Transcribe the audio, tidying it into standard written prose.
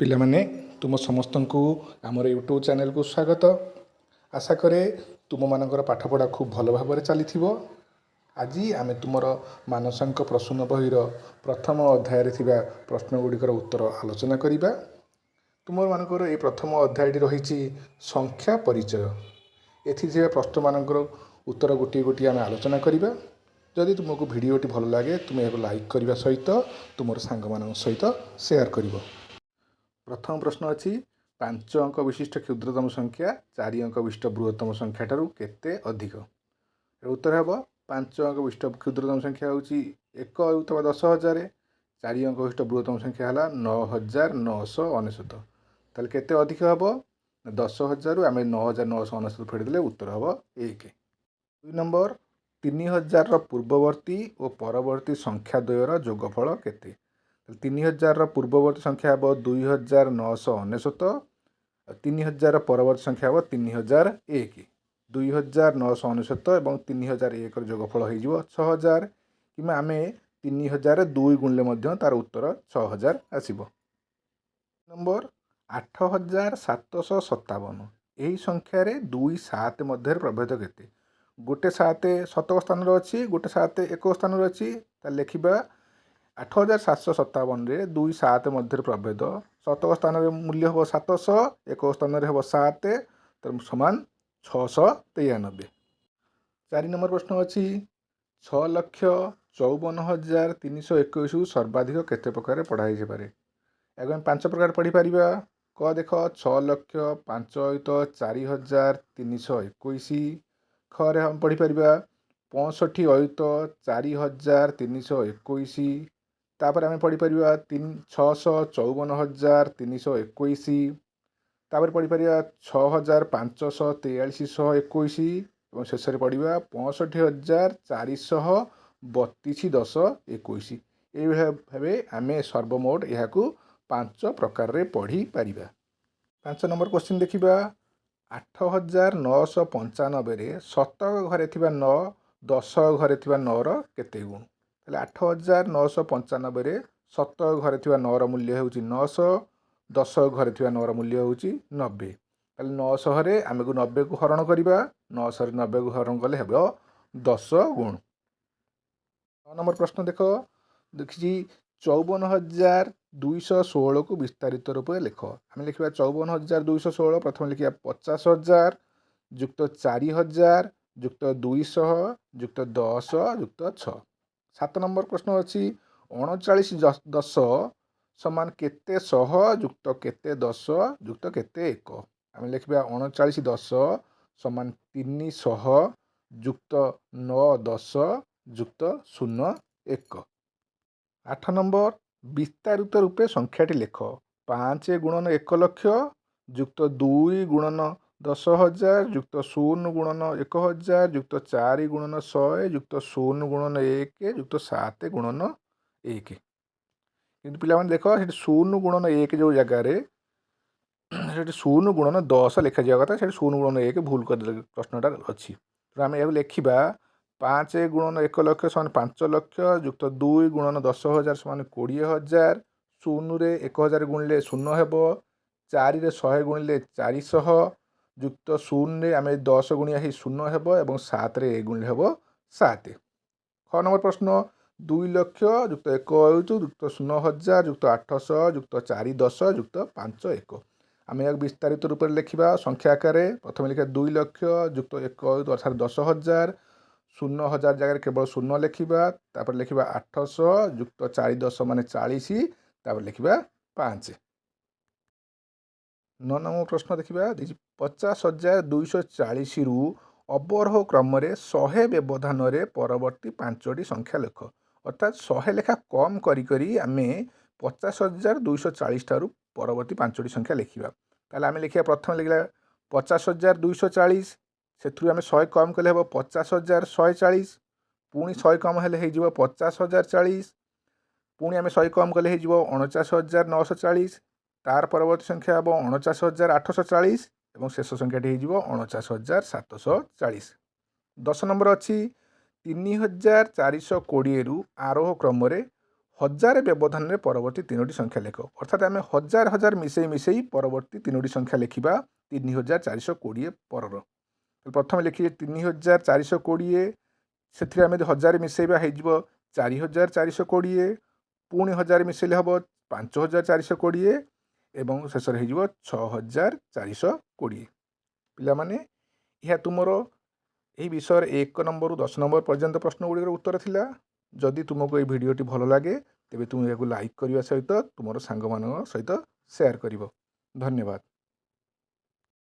ପିଲାମାନେ ତୁମ ସମସ୍ତଙ୍କୁ ଆମର ୟୁଟ୍ୟୁବ୍ ଚ୍ୟାନେଲକୁ ସ୍ୱାଗତ। ଆଶା କରେ ତୁମମାନଙ୍କର ପାଠପଢ଼ା ଖୁବ୍ ଭଲ ଭାବରେ ଚାଲିଥିବ। ଆଜି ଆମେ ତୁମର ମାନସାଙ୍କ ପ୍ରଶ୍ନ ବହିର ପ୍ରଥମ ଅଧ୍ୟାୟରେ ଥିବା ପ୍ରଶ୍ନ ଗୁଡ଼ିକର ଉତ୍ତର ଆଲୋଚନା କରିବା। ତୁମମାନଙ୍କର ଏହି ପ୍ରଥମ ଅଧ୍ୟାୟଟି ରହିଛି ସଂଖ୍ୟା ପରିଚୟ। ଏଥିରେ ଥିବା ପ୍ରଶ୍ନମାନଙ୍କର ଉତ୍ତର ଗୋଟିଏ ଗୋଟିଏ ଆମେ ଆଲୋଚନା କରିବା। ଯଦି ତୁମକୁ ଭିଡ଼ିଓଟି ଭଲ ଲାଗେ ତୁମେ ଏହାକୁ ଲାଇକ୍ କରିବା ସହିତ ତୁମର ସାଙ୍ଗମାନଙ୍କ ସହିତ ସେୟାର କରିବ। ପ୍ରଥମ ପ୍ରଶ୍ନ ଅଛି, 5 ଅଙ୍କ ବିଶିଷ୍ଟ କ୍ଷୁଦ୍ରତମ ସଂଖ୍ୟା 4 ଅଙ୍କ ବିଶିଷ୍ଟ ବୃହତ୍ତମ ସଂଖ୍ୟା ଠାରୁ କେତେ ଅଧିକ? ଉତ୍ତର ହେବ 5 ଅଙ୍କ ବିଶିଷ୍ଟ କ୍ଷୁଦ୍ରତମ ସଂଖ୍ୟା ହେଉଛି 1 ହେଉଥିବା 10,000। 4 ଅଙ୍କ ବିଶିଷ୍ଟ ବୃହତ୍ତମ ସଂଖ୍ୟା ହେଲା 9,999। ତାହେଲେ କେତେ ଅଧିକ ହେବ? 10,000ରୁ ଆମେ 9,999 ଫେଡ଼ିଦେଲେ ଉତ୍ତର ହେବ 1। 2 ନମ୍ବର, 3,000ର ପୂର୍ବବର୍ତ୍ତୀ ଓ ପରବର୍ତ୍ତୀ ସଂଖ୍ୟା ଦ୍ୱୟର ଯୋଗଫଳ କେତେ? 3,000ର ପୂର୍ବବର୍ତ୍ତୀ ସଂଖ୍ୟା ହେବ 2,999। 3,000ର ପରବର୍ତ୍ତୀ ସଂଖ୍ୟା ହେବ 3,001। 2,999 ଏବଂ 3,001ର ଯୋଗଫଳ ହୋଇଯିବ 6,000, କିମ୍ବା ଆମେ 3,000ରେ 2 ଗୁଣିଲେ ମଧ୍ୟ ତାର ଉତ୍ତର 6,000 ଆସିବ। ନମ୍ବର, 8,757। ଏହି ସଂଖ୍ୟାରେ 2 7 ମଧ୍ୟରେ ପ୍ରଭେଦ କେତେ? ଗୋଟେ 7 ଶତକ ସ୍ଥାନରେ ଅଛି, ଗୋଟେ 7 ଏକକ ସ୍ଥାନରେ ଅଛି। ତାହେଲେ ଲେଖିବା 8,757ରେ 2 7 ମଧ୍ୟରେ ପ୍ରଭେଦ। ଶତକ ସ୍ଥାନରେ ମୂଲ୍ୟ ହେବ 700, ଏକକ ସ୍ଥାନରେ ହେବ 7, ସମାନ 693। 4 ନମ୍ବର ପ୍ରଶ୍ନ ଅଛି, 6,54,321କୁ ସର୍ବାଧିକ କେତେ ପ୍ରକାର ପଢ଼ା ଯାଇପାରେ? ଏହାକୁ ଆମେ 5 ପ୍ରକାର ପଢ଼ିପାରିବା। କ ଦେଖ, 6,05,04,321। ଖରେ ଆମେ ପଢ଼ିପାରିବା 65,04,321। ତାପରେ ଆମେ ପଢ଼ିପାରିବା 6,54,321। ତାପରେ ପଢ଼ିପାରିବା 6,543,121 ଏବଂ ଶେଷରେ ପଢ଼ିବା 65,432,1021। ଏଇଭଳି ଭାବେ ଆମେ ସର୍ବମୋଟ ଏହାକୁ 5 ପ୍ରକାରରେ ପଢ଼ିପାରିବା। 5 ନମ୍ବର କ୍ୱେଶ୍ଚିନ୍ ଦେଖିବା। 8,995ରେ ଶତକ ଘରେ ଥିବା 9 ଦଶକ ଘରେ ଥିବା 9ର କେତେ ଗୁଣ? ତାହେଲେ 8,995ରେ ଶତକ ଘରେ ଥିବା 9ର ମୂଲ୍ୟ ହେଉଛି 900, ଦଶକ ଘରେ ଥିବା 9ର ମୂଲ୍ୟ ହେଉଛି 90। ତାହେଲେ 900ରେ ଆମକୁ 90କୁ ହରଣ କରିବା। 900ରେ 90କୁ ହରଣ କଲେ ହେବ 10 ଗୁଣ। 9 ନମ୍ବର ପ୍ରଶ୍ନ ଦେଖିଛି 54,216କୁ ବିସ୍ତାରିତ ରୂପରେ ଲେଖ। ଆମେ ଲେଖିବା 54,216। ପ୍ରଥମେ ଲେଖିବା 50,000 ଯୁକ୍ତ 4,000 ଯୁକ୍ତ 200 ଯୁକ୍ତ 10 ଯୁକ୍ତ 6। 7 ନମ୍ବର ପ୍ରଶ୍ନ ଅଛି, 39 ସମାନ କେତେ ଶହ ଯୁକ୍ତ କେତେ 10 ଯୁକ୍ତ କେତେ 1? ଆମେ ଲେଖିବା 39 ସମାନ 300 ଯୁକ୍ତ 9 10 ଯୁକ୍ତ 0 1। 8 ନମ୍ବର, ବିସ୍ତାରିତ ରୂପେ ସଂଖ୍ୟାଟି ଲେଖ। 5 ଗୁଣନ 1 ଲକ୍ଷ ଯୁକ୍ତ 2 ଗୁଣନ 10,000 ଯୁକ୍ତ 0 ଗୁଣନ 1,000 ଯୁକ୍ତ 4 ଗୁଣନ 100 ଯୁକ୍ତ 0 ଗୁଣନ 1 ଯୁକ୍ତ 7 ଗୁଣନ 1। କିନ୍ତୁ ପିଲାମାନେ ଦେଖ, ସେଠି 0 ଗୁଣନ 1 ଯେଉଁ ଜାଗାରେ ସେଠି 0 ଗୁଣନ 10 ଲେଖାଯିବା କଥା, ସେଠି 0 ଗୁଣନ 1 ଭୁଲ କରିଦେଲେ ପ୍ରଶ୍ନଟା ଅଛି। ତେଣୁ ଆମେ ଏହାକୁ ଲେଖିବା 5 ଗୁଣନ 1 ଲକ୍ଷ ସମାନ 5 ଲକ୍ଷ ଯୁକ୍ତ 2 ଗୁଣନ 10,000 ସମାନ 20,000। 0ରେ 1,000 ଗୁଣିଲେ 0 ହେବ, 4ରେ 100 ଗୁଣିଲେ 400 ଯୁକ୍ତ 0ରେ ଆମେ 10 ଗୁଣିଆ ହେଇ 0 ହେବ ଏବଂ 7ରେ 1 ଗୁଣିଲେ ହେବ 7। 6 ନମ୍ବର ପ୍ରଶ୍ନ, 2 ଲକ୍ଷ ଯୁକ୍ତ 1 ଯୁକ୍ତ 0,000 ଯୁକ୍ତ 800 ଯୁକ୍ତ 4 10 ଯୁକ୍ତ 5 1। ଆମେ ଏହାକୁ ବିସ୍ତାରିତ ରୂପରେ ଲେଖିବା ସଂଖ୍ୟା ଆକାରରେ। ପ୍ରଥମେ ଲେଖିବା 2 ଲକ୍ଷ ଯୁକ୍ତ 1 ଅର୍ଥାତ୍ 10,000, 0,000 ଜାଗାରେ କେବଳ 0 ଲେଖିବା। ତାପରେ ଲେଖିବା 800 ଯୁକ୍ତ 4 10 ମାନେ 40, ତାପରେ ଲେଖିବା 5। 9 ନମ୍ବର ପ୍ରଶ୍ନ ଦେଖିବା। 50,240ରୁ ଅବରୋହ କ୍ରମରେ 100 ବ୍ୟବଧାନରେ ପରବର୍ତ୍ତୀ 5ଟି ସଂଖ୍ୟା ଲେଖ। ଅର୍ଥାତ୍ 100 ଲେଖା କମ୍ କରି କରି ଆମେ 50,240 ଠାରୁ ପରବର୍ତ୍ତୀ 5ଟି ସଂଖ୍ୟା ଲେଖିବା। ତାହେଲେ ଆମେ ଲେଖିବା, ପ୍ରଥମେ ଲେଖିବା 50,240, ସେଥିରୁ ଆମେ 100 କମ୍ କଲେ ହେବ 50,140, ପୁଣି 100 କମ୍ ହେଲେ ହେଇଯିବ 50,040, ପୁଣି ଆମେ 100 କମ୍ କଲେ ହେଇଯିବ 49,940। ତାର ପରବର୍ତ୍ତୀ ସଂଖ୍ୟା ହେବ 49,840 ଏବଂ ଶେଷ ସଂଖ୍ୟାଟି ହେଇଯିବ 49,740। 10 ନମ୍ବର ଅଛି, 3,420ରୁ ଆରୋହ କ୍ରମରେ हजारे व्यवधान परवर्ती 3टी संख्या लेख अर्थात आम हजार हजार मिसई मिसई परवर्ती 3टी संख्या लिखा 3420 परर। प्रथम लिखिए 3420 से आम हजार मिसेबा हो 4420 पुणी हजार मिसेले हम 5420 एवं शेष हो 6420 पिलामाने यह तुमर यही विषय 1 नंबर 10 नंबर पर्यंत प्रश्न गुड़िक उत्तर थिला। जदि तुमको ये भिडियोटी भल लगे तेबे तुम या लाइक करने सहित तुम सांग सहित शेयर कर। धन्यवाद।